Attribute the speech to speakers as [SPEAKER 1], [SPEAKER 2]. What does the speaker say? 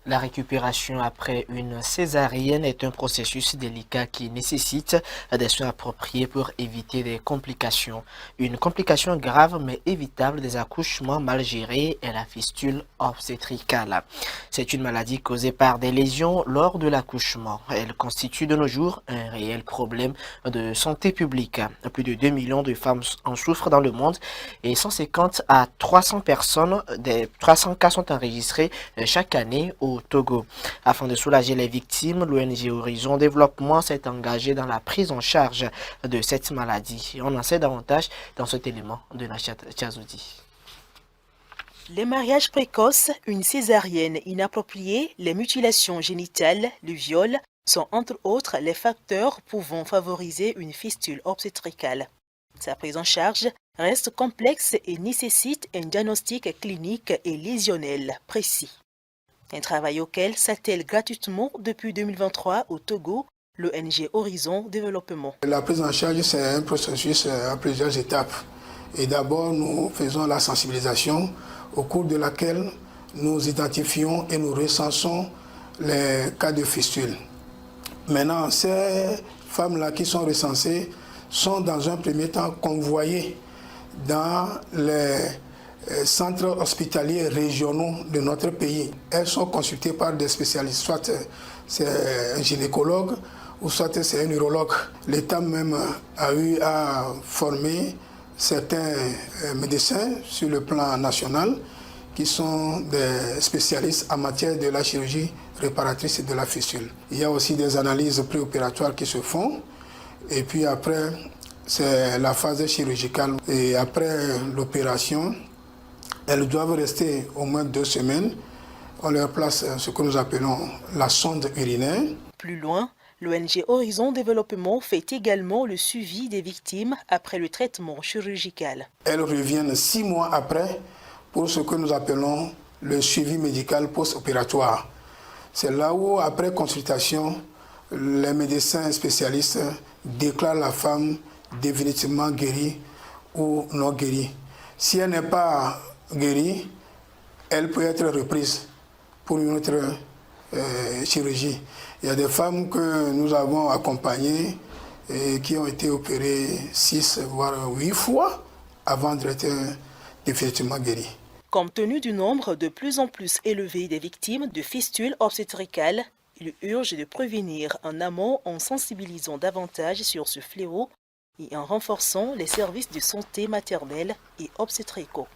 [SPEAKER 1] La récupération après une césarienne est un processus délicat qui nécessite des soins appropriés pour éviter des complications. Une complication grave mais évitable des accouchements mal gérés est la fistule obstétricale. C'est une maladie causée par des lésions lors de l'accouchement. Elle constitue de nos jours un réel problème de santé publique. Plus de 2 millions de femmes en souffrent dans le monde et 150 à 300 personnes, des 300 cas sont enregistrés chaque année au Togo. Afin de soulager les victimes, l'ONG Horizon Développement s'est engagée dans la prise en charge de cette maladie. On en sait davantage dans cet élément de Nachat Tchazoudi.
[SPEAKER 2] Les mariages précoces, une césarienne inappropriée, les mutilations génitales, le viol sont entre autres les facteurs pouvant favoriser une fistule obstétricale. Sa prise en charge reste complexe et nécessite un diagnostic clinique et lésionnel précis. Un travail auquel s'attelle gratuitement depuis 2023 au Togo, l'ONG Horizon Développement.
[SPEAKER 3] La prise en charge, c'est un processus à plusieurs étapes. Et d'abord, nous faisons la sensibilisation au cours de laquelle nous identifions et nous recensons les cas de fistule. Maintenant, ces femmes-là qui sont recensées sont dans un premier temps convoyées dans les centres hospitaliers régionaux de notre pays. Elles sont consultées par des spécialistes, soit c'est un gynécologue ou soit c'est un urologue. L'État même a eu à former certains médecins sur le plan national qui sont des spécialistes en matière de la chirurgie réparatrice et de la fistule. Il y a aussi des analyses préopératoires qui se font et puis après c'est la phase chirurgicale et après l'opération, elles doivent rester au moins 2 semaines. On leur place ce que nous appelons la sonde urinaire.
[SPEAKER 2] Plus loin, l'ONG Horizon Développement fait également le suivi des victimes après le traitement chirurgical.
[SPEAKER 3] Elles reviennent 6 mois après pour ce que nous appelons le suivi médical post-opératoire. C'est là où, après consultation, les médecins spécialistes déclarent la femme définitivement guérie ou non guérie. Si elle n'est pas guérie, elle peut être reprise pour une autre chirurgie. Il y a des femmes que nous avons accompagnées et qui ont été opérées 6 voire 8 fois avant d'être définitivement guéries.
[SPEAKER 2] Compte tenu du nombre de plus en plus élevé des victimes de fistules obstétricales, il urge de prévenir en amont en sensibilisant davantage sur ce fléau et en renforçant les services de santé maternelle et obstétricaux.